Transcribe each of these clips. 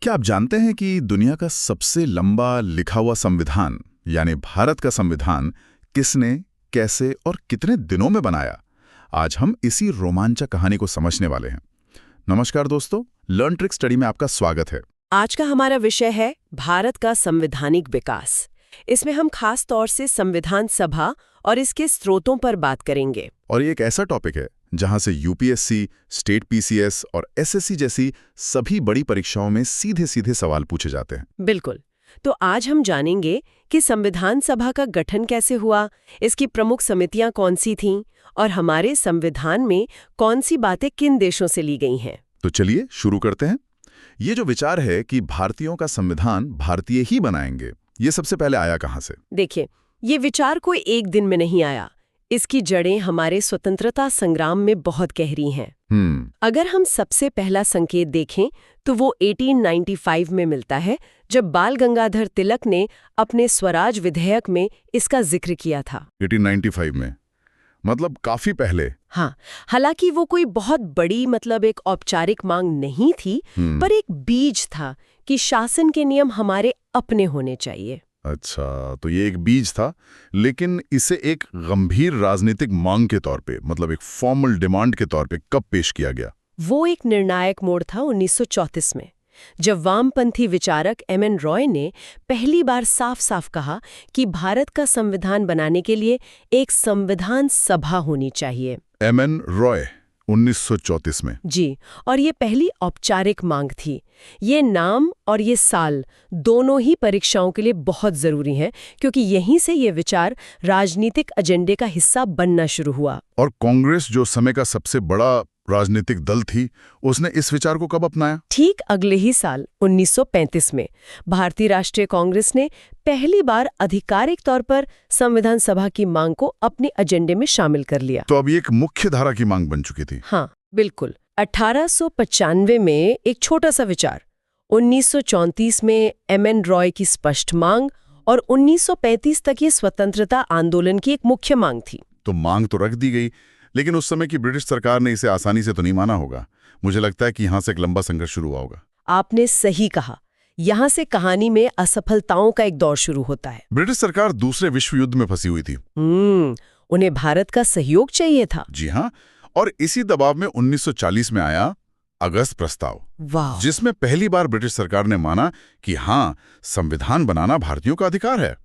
क्या आप जानते हैं कि दुनिया का सबसे लंबा लिखा हुआ संविधान यानी भारत का संविधान किसने, कैसे और कितने दिनों में बनाया? आज हम इसी रोमांचक कहानी को समझने वाले हैं। नमस्कार दोस्तों, लर्न ट्रिक स्टडी में आपका स्वागत है। आज का हमारा विषय है भारत का संवैधानिक विकास। इसमें हम खास तौर से संविधान सभा और इसके स्रोतों पर बात करेंगे। और ये एक ऐसा टॉपिक है जहां से यूपीएससी, स्टेट पीसीएस और एसएससी जैसी सभी बड़ी परीक्षाओं में सीधे सीधे सवाल पूछे जाते हैं। बिल्कुल। तो आज हम जानेंगे कि संविधान सभा का गठन कैसे हुआ, इसकी प्रमुख समितियां कौन सी थीं और हमारे संविधान में कौन सी बातें किन देशों से ली गई हैं। तो चलिए शुरू करते हैं। ये जो विचार है कि भारतीयों का संविधान भारतीय ही बनाएंगे, ये सबसे पहले आया कहाँ से? देखिए, ये विचार कोई एक दिन में नहीं आया। इसकी जड़ें हमारे स्वतंत्रता संग्राम में बहुत गहरी हैं। अगर हम सबसे पहला संकेत देखें तो वो 1895 में मिलता है, जब बाल गंगाधर तिलक ने अपने स्वराज विधेयक में इसका जिक्र किया था। 1895 में, मतलब काफी पहले। हाँ, हालांकि वो कोई बहुत बड़ी एक औपचारिक मांग नहीं थी, पर एक बीज था कि शासन के नियम हमारे अपने होने चाहिए। अच्छा, तो ये एक बीज था, लेकिन इसे एक गंभीर राजनीतिक मांग के तौर पे, मतलब एक फॉर्मल डिमांड के तौर पे कब पेश किया गया? वो एक निर्णायक मोड़ था 1934 में, जब वामपंथी विचारक एम.एन. रॉय ने पहली बार साफ साफ कहा कि भारत का संविधान बनाने के लिए एक संविधान सभा होनी चाहिए। एम.एन. रॉय 1934 में? जी, और ये पहली औपचारिक मांग थी। ये नाम और ये साल दोनों ही परीक्षाओं के लिए बहुत जरूरी हैं, क्योंकि यहीं से ये विचार राजनीतिक एजेंडे का हिस्सा बनना शुरू हुआ। और कांग्रेस, जो समय का सबसे बड़ा राजनीतिक दल थी, उसने इस विचार को कब अपनाया? ठीक अगले ही साल 1935 में भारतीय राष्ट्रीय कांग्रेस ने पहली बार आधिकारिक तौर पर संविधान सभा की मांग को अपने एजेंडे में शामिल कर लिया। तो अब ये एक मुख्य धारा की मांग बन चुकी थी। हाँ, बिल्कुल। 1895 में एक छोटा सा विचार, 1934 में एम.एन. रॉय की स्पष्ट मांग और 1935 तक ये स्वतंत्रता आंदोलन की एक मुख्य मांग थी। तो मांग तो रख दी गई, लेकिन उस समय की ब्रिटिश सरकार ने इसे आसानी से तो नहीं माना होगा। मुझे लगता है कि यहाँ से एक लंबा संघर्ष शुरू हुआ होगा। आपने सही कहा। यहाँ से कहानी में असफलताओं का एक दौर शुरू होता है। ब्रिटिश सरकार दूसरे विश्व युद्ध में फंसी हुई थी। उन्हें भारत का सहयोग चाहिए था। जी हाँ, और इसी दबाव में 1940 में आया अगस्त प्रस्ताव, जिसमें पहली बार ब्रिटिश सरकार ने माना कि हाँ, संविधान बनाना भारतीयों का अधिकार है।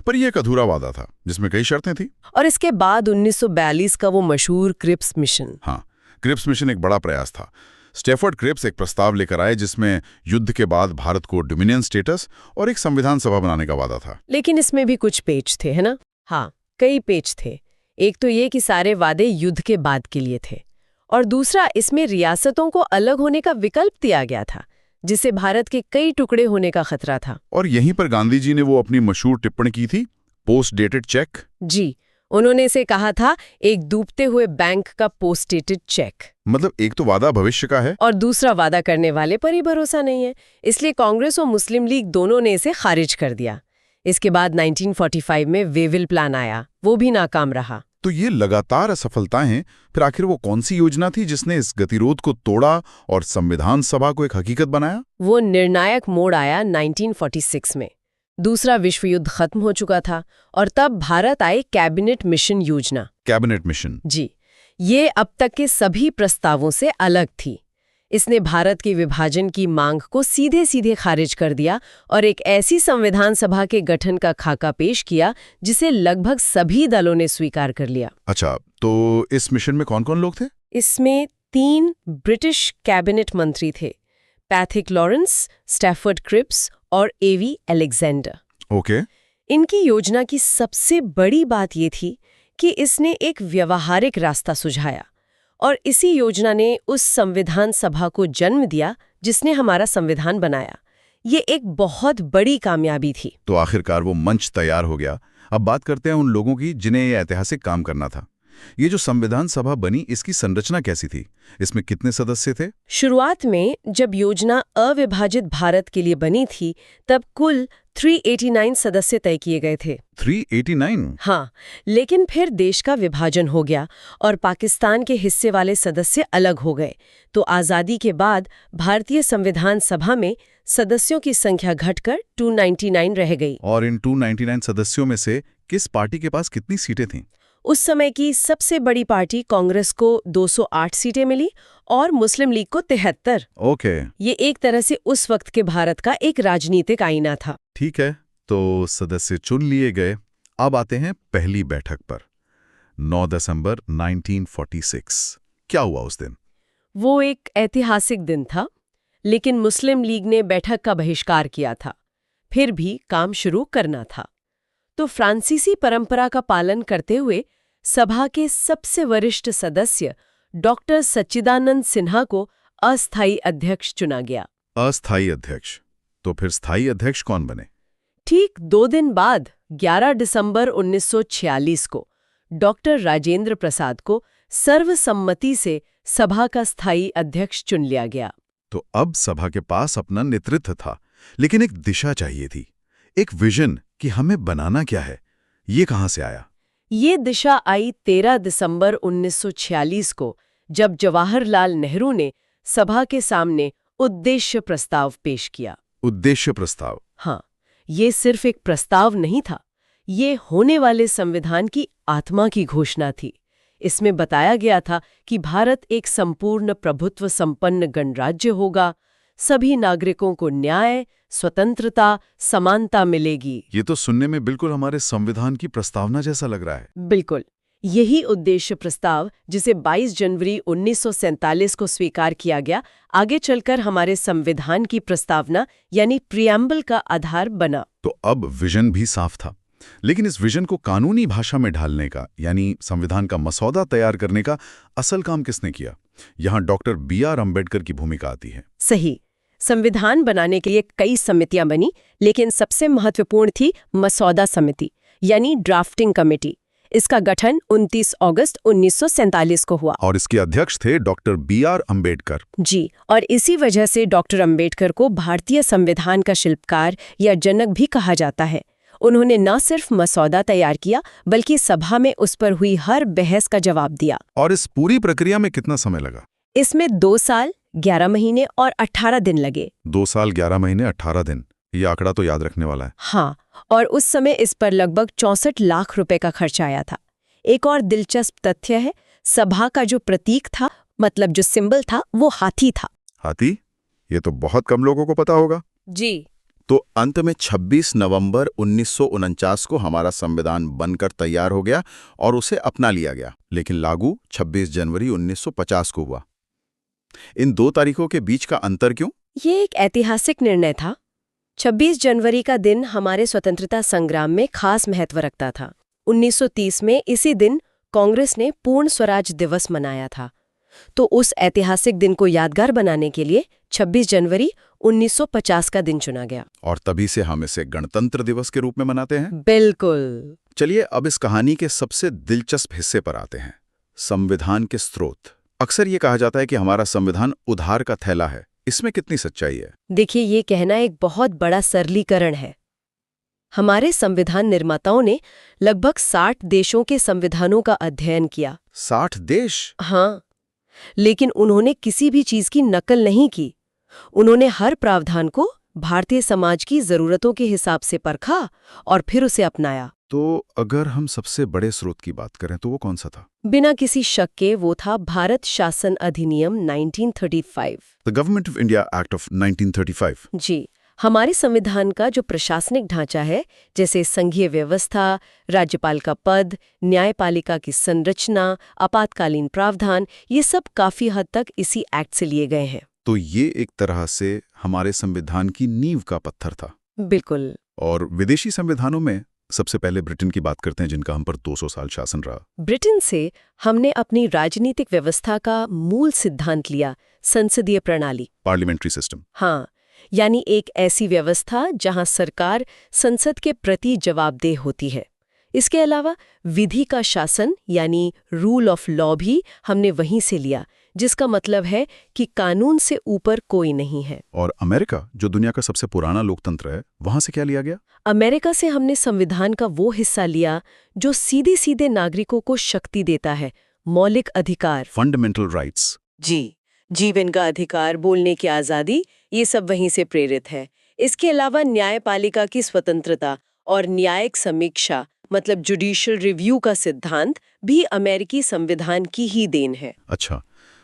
पर यह एक अधूरा वादा था जिसमें कई शर्तें थी। और इसके बाद 1942 का वो मशहूर क्रिप्स मिशन। हाँ, क्रिप्स मिशन एक बड़ा प्रयास था। स्टैफर्ड क्रिप्स एक प्रस्ताव लेकर आए जिसमें युद्ध के बाद भारत को डोमिनियन स्टेटस और एक संविधान सभा बनाने का वादा था। लेकिन इसमें भी कुछ पेच थे, है ना? हाँ, कई पेच थे। एक तो ये कि सारे वादे युद्ध के बाद के लिए थे, और दूसरा, इसमें रियासतों को अलग होने का विकल्प दिया गया था, जिससे भारत के कई टुकड़े होने का खतरा था। और यहीं पर गांधी जी ने वो अपनी मशहूर टिप्पणी की थी, पोस्ट डेटेड चेक। जी, उन्होंने इसे कहा था एक डूबते हुए बैंक का पोस्ट डेटेड चेक। मतलब एक तो वादा भविष्य का है और दूसरा वादा करने वाले पर ही भरोसा नहीं है। इसलिए कांग्रेस और मुस्लिम लीग दोनों ने इसे खारिज कर दिया। इसके बाद 1945 में वेविल प्लान आया, वो भी नाकाम रहा। तो ये लगातार असफलताएं, फिर आखिर वो कौन सी योजना थी जिसने इस गतिरोध को तोड़ा और संविधान सभा को एक हकीकत बनाया? वो निर्णायक मोड़ आया 1946 में। दूसरा विश्व युद्ध खत्म हो चुका था और तब भारत आई कैबिनेट मिशन योजना। Cabinet mission? जी, ये अब तक के सभी प्रस्तावों से अलग थी। इसने भारत के विभाजन की मांग को सीधे सीधे खारिज कर दिया और एक ऐसी संविधान सभा के गठन का खाका पेश किया जिसे लगभग सभी दलों ने स्वीकार कर लिया। अच्छा, तो इस मिशन में कौन कौन लोग थे? इसमें 3 ब्रिटिश कैबिनेट मंत्री थे, पैथिक लॉरेंस, स्टैफर्ड क्रिप्स और एवी अलेक्जेंडर। ओके। इनकी योजना की सबसे बड़ी बात ये थी कि इसने एक व्यवहारिक रास्ता सुझाया, और इसी योजना ने उस संविधान सभा को जन्म दिया जिसने हमारा संविधान बनाया। ये एक बहुत बड़ी कामयाबी थी। तो आखिरकार वो मंच तैयार हो गया। अब बात करते हैं उन लोगों की जिन्हें ये ऐतिहासिक काम करना था। ये जो संविधान सभा बनी, इसकी संरचना कैसी थी? इसमें कितने सदस्य थे? शुरुआत में जब योजना अविभाजित भारत के लिए बनी थी, तब कुल 389 सदस्य तय किए गए थे। 389? हाँ, लेकिन फिर देश का विभाजन हो गया और पाकिस्तान के हिस्से वाले सदस्य अलग हो गए, तो आज़ादी के बाद भारतीय संविधान सभा में सदस्यों की संख्या घटकर 299 रह गई। और इन 299 सदस्यों में से किस पार्टी के पास कितनी सीटें थीं? उस समय की सबसे बड़ी पार्टी कांग्रेस को 208 सीटें मिली और मुस्लिम लीग को 73। ओके। ये एक तरह से उस वक्त के भारत का एक राजनीतिक आईना था। ठीक है, तो सदस्य चुन लिए गए। अब आते हैं पहली बैठक पर। 9 दिसंबर 1946। क्या हुआ उस दिन? वो एक ऐतिहासिक दिन था, लेकिन मुस्लिम लीग ने बैठक का बहिष्कार किया था। फिर भी काम शुरू करना था, तो फ्रांसीसी परंपरा का पालन करते हुए सभा के सबसे वरिष्ठ सदस्य डॉक्टर सच्चिदानंद सिन्हा को अस्थायी अध्यक्ष चुना गया। अस्थायी अध्यक्ष? तो फिर स्थायी अध्यक्ष कौन बने? ठीक 2 दिन बाद 11 दिसंबर 1946 को डॉक्टर राजेंद्र प्रसाद को सर्वसम्मति से सभा का स्थायी अध्यक्ष चुन लिया गया। तो अब सभा के पास अपना नेतृत्व था, लेकिन एक दिशा चाहिए थी, एक विजन कि हमें बनाना क्या है। ये कहां से आया? ये दिशा आई 13 दिसंबर 1946 को, जब जवाहरलाल नेहरू ने सभा के सामने उद्देश्य प्रस्ताव पेश किया। उद्देश्य प्रस्ताव? हाँ, ये सिर्फ एक प्रस्ताव नहीं था, ये होने वाले संविधान की आत्मा की घोषणा थी। इसमें बताया गया था कि भारत एक संपूर्ण प्रभुत्व संपन्न गणराज्य होगा, सभी नागरिकों को न्याय, स्वतंत्रता, समानता मिलेगी। ये तो सुनने में बिल्कुल हमारे संविधान की प्रस्तावना जैसा लग रहा है। बिल्कुल, यही उद्देश्य प्रस्ताव, जिसे 22 जनवरी 1947 को स्वीकार किया गया, आगे चलकर हमारे संविधान की प्रस्तावना यानी प्रियम्बल का आधार बना। तो अब विजन भी साफ था, लेकिन इस विजन को कानूनी भाषा में ढालने का, यानी संविधान का मसौदा तैयार करने का असल काम किसने किया? यहाँ डॉक्टर B.R. अम्बेडकर की भूमिका आती है। सही। संविधान बनाने के लिए कई समितियां बनी, लेकिन सबसे महत्वपूर्ण थी मसौदा समिति यानी ड्राफ्टिंग कमेटी। इसका गठन 29 अगस्त 1947 को हुआ। और इसके अध्यक्ष थे डॉक्टर B.R. अम्बेडकर। जी, और इसी वजह से डॉक्टर अम्बेडकर को भारतीय संविधान का शिल्पकार या जनक भी कहा जाता है। उन्होंने न सिर्फ मसौदा तैयार किया, बल्कि सभा में उस पर हुई हर बहस का जवाब दिया। और इस पूरी प्रक्रिया में कितना समय लगा? इसमें 2 साल 11 महीने और 18 दिन लगे। 2 साल 11 महीने 18 दिन, ये आंकड़ा तो याद रखने वाला है। हाँ, और उस समय इस पर लगभग 64 लाख रुपए का खर्च आया था। एक और दिलचस्प तथ्य है, सभा का जो प्रतीक था, मतलब जो सिंबल था, वो हाथी था। हाथी? ये तो बहुत कम लोगों को पता होगा। जी। तो अंत में 26 नवंबर 1949 को हमारा संविधान बनकर तैयार हो गया और उसे अपना लिया गया, लेकिन लागू 26 जनवरी 1950 को हुआ। इन 2 तारीखों के बीच का अंतर क्यों? ये एक ऐतिहासिक निर्णय था। 26 जनवरी का दिन हमारे स्वतंत्रता संग्राम में खास महत्व रखता था। 1930 में इसी दिन कांग्रेस ने पूर्ण स्वराज दिवस मनाया था। तो उस ऐतिहासिक दिन को यादगार बनाने के लिए 26 जनवरी 1950 का दिन चुना गया। और तभी से हम इसे गणतंत्र दिवस के रूप में मनाते हैं। बिल्कुल। चलिए अब इस कहानी के सबसे दिलचस्प हिस्से पर आते हैं, संविधान के स्रोत। अक्सर ये कहा जाता है कि हमारा संविधान उधार का थैला है। इसमें कितनी सच्चाई है? देखिए, ये कहना एक बहुत बड़ा सरलीकरण है। हमारे संविधान निर्माताओं ने लगभग 60 देशों के संविधानों का अध्ययन किया। 60 देश? हाँ, लेकिन उन्होंने किसी भी चीज की नकल नहीं की। उन्होंने हर प्रावधान को भारतीय समाज की जरूरतों के हिसाब से परखा और फिर उसे अपनाया। तो अगर हम सबसे बड़े स्रोत की बात करें तो वो कौन सा था? बिना किसी शक के वो था भारत शासन अधिनियम 1935। The government of India act of 1935। जी, हमारे संविधान का जो प्रशासनिक ढांचा है, जैसे संघीय व्यवस्था, राज्यपाल का पद, न्यायपालिका की संरचना, आपातकालीन प्रावधान, ये सब काफी हद तक इसी एक्ट से लिए गए हैं। तो ये एक तरह से हमारे संविधान की नींव का पत्थर था। बिल्कुल। और विदेशी संविधानों में सबसे पहले ब्रिटेन की बात करते हैं, जिनका हम पर 200 साल शासन रहा। ब्रिटेन से हमने अपनी राजनीतिक व्यवस्था का मूल सिद्धांत लिया, संसदीय प्रणाली, पार्लियामेंट्री सिस्टम। हाँ, यानी एक ऐसी व्यवस्था जहां सरकार संसद के प्रति जवाबदेह होती है। इसके अलावा विधि का शासन यानी रूल ऑफ लॉ भी हमने वहीं से लिया, जिसका मतलब है कि कानून से ऊपर कोई नहीं है। और अमेरिका, जो दुनिया का सबसे पुराना लोकतंत्र है, वहां से क्या लिया गया? अमेरिका से हमने संविधान का वो हिस्सा लिया जो सीधे सीधे नागरिकों को शक्ति देता है, मौलिक अधिकार, फंडामेंटल राइट्स। जी, जीवन का अधिकार, बोलने की आज़ादी, ये सब वहीं से प्रेरित है। इसके अलावा न्यायपालिका की स्वतंत्रता और न्यायिक समीक्षा मतलब जुडिशियल रिव्यू का सिद्धांत भी अमेरिकी संविधान की ही देन है। अच्छा,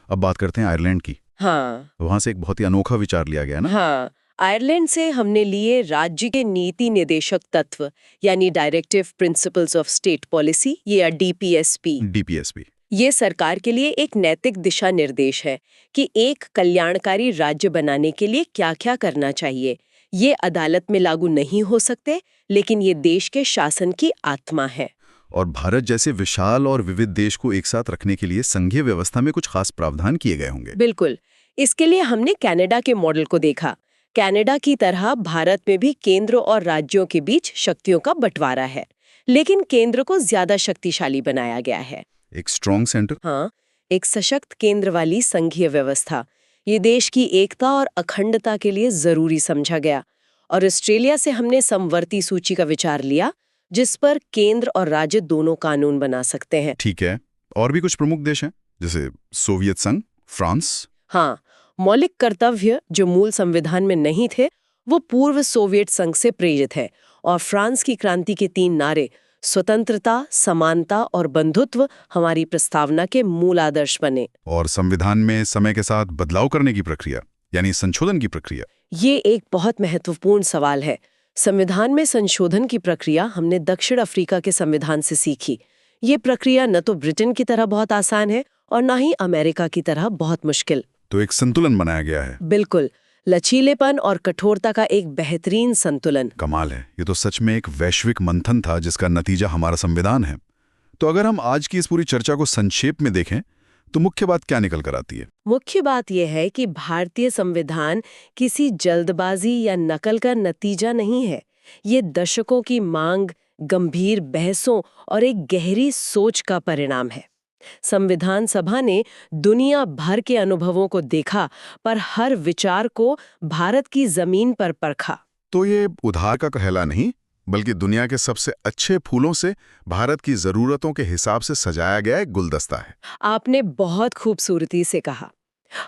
अब बात करते हैं आयरलैंड की। हाँ वहां से एक बहुत ही अनोखा विचार लिया गया ना? हाँ, आयरलैंड से हमने लिए राज्य के नीति निर्देशक तत्व यानी directive principles of state policy या डीपीएसपी। डीपीएसपी ये सरकार के लिए एक नैतिक दिशा निर्देश है कि एक कल्याणकारी राज्य बनाने के लिए क्या-क्या करना चाहिए। ये अदालत में लागू नहीं हो सकते, लेकिन ये देश के शासन की आत्मा है। और भारत जैसे विशाल और विविध देश को एक साथ रखने के लिए संघीय व्यवस्था में कुछ खास प्रावधान किए गए होंगे। बिल्कुल। इसके लिए हमने कनाडा के मॉडल को देखा। कनाडा की तरह भारत में भी केंद्र और राज्यों के बीच शक्तियों का बंटवारा है, लेकिन केंद्र को ज्यादा शक्तिशाली बनाया गया है। एक स्ट्रॉन्ग सेंटर। हाँ, एक सशक्त केंद्र वाली संघीय व्यवस्था। ये देश की एकता और अखंडता के लिए जरूरी समझा गया। और ऑस्ट्रेलिया से हमने समवर्ती सूची का विचार लिया, जिस पर केंद्र और राज्य दोनों कानून बना सकते हैं। ठीक है, और भी कुछ प्रमुख देश हैं, जैसे सोवियत संघ, फ्रांस। हाँ, मौलिक कर्तव्य जो मूल संविधान में नहीं थे, वो पूर्व सोवियत संघ से प्रेरित है। और फ्रांस की क्रांति के 3 नारे स्वतंत्रता, समानता और बंधुत्व हमारी प्रस्तावना के मूल आदर्श बने। और संविधान में समय के साथ बदलाव करने की प्रक्रिया यानी संशोधन की प्रक्रिया, ये एक बहुत महत्वपूर्ण सवाल है। संविधान में संशोधन की प्रक्रिया हमने दक्षिण अफ्रीका के संविधान से सीखी। ये प्रक्रिया न तो ब्रिटेन की तरह बहुत आसान है और न ही अमेरिका की तरह बहुत मुश्किल। तो एक संतुलन बनाया गया है। बिल्कुल, लचीलेपन और कठोरता का एक बेहतरीन संतुलन। कमाल है, ये तो सच में एक वैश्विक मंथन था जिसका नतीजा हमारा संविधान है। तो अगर हम आज की इस पूरी चर्चा को संक्षेप में देखें तो मुख्य बात क्या निकल कर आती है? मुख्य बात यह है कि भारतीय संविधान किसी जल्दबाजी या नकल का नतीजा नहीं है। ये दशकों की मांग, गंभीर बहसों और एक गहरी सोच का परिणाम है। संविधान सभा ने दुनिया भर के अनुभवों को देखा, पर हर विचार को भारत की जमीन पर परखा। तो ये उधार का कहला नहीं, बल्कि दुनिया के सबसे अच्छे फूलों से भारत की जरूरतों के हिसाब से सजाया गया एक गुलदस्ता है। आपने बहुत खूबसूरती से कहा।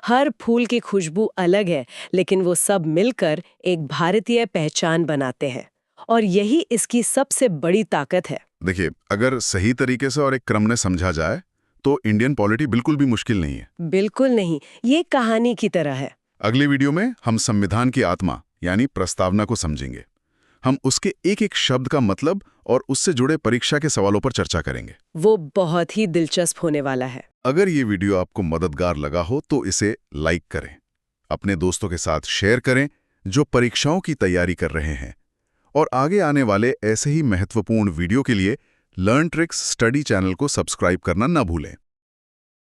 हर फूल की खुशबू अलग है, लेकिन वो सब मिलकर एक भारतीय पहचान बनाते हैं, और यही इसकी सबसे बड़ी ताकत है। देखिए, अगर सही तरीके से और एक क्रम में समझा जाए तो इंडियन पॉलिटी बिल्कुल भी मुश्किल नहीं है। बिल्कुल नहीं, ये कहानी की तरह है। अगले वीडियो में हम संविधान की आत्मा यानी प्रस्तावना को समझेंगे। हम उसके एक एक शब्द का मतलब और उससे जुड़े परीक्षा के सवालों पर चर्चा करेंगे। वो बहुत ही दिलचस्प होने वाला है। अगर ये वीडियो आपको मददगार लगा हो तो इसे लाइक करें, अपने दोस्तों के साथ शेयर करें जो परीक्षाओं की तैयारी कर रहे हैं, और आगे आने वाले ऐसे ही महत्वपूर्ण वीडियो के लिए लर्न ट्रिक्स स्टडी चैनल को सब्सक्राइब करना न भूलें।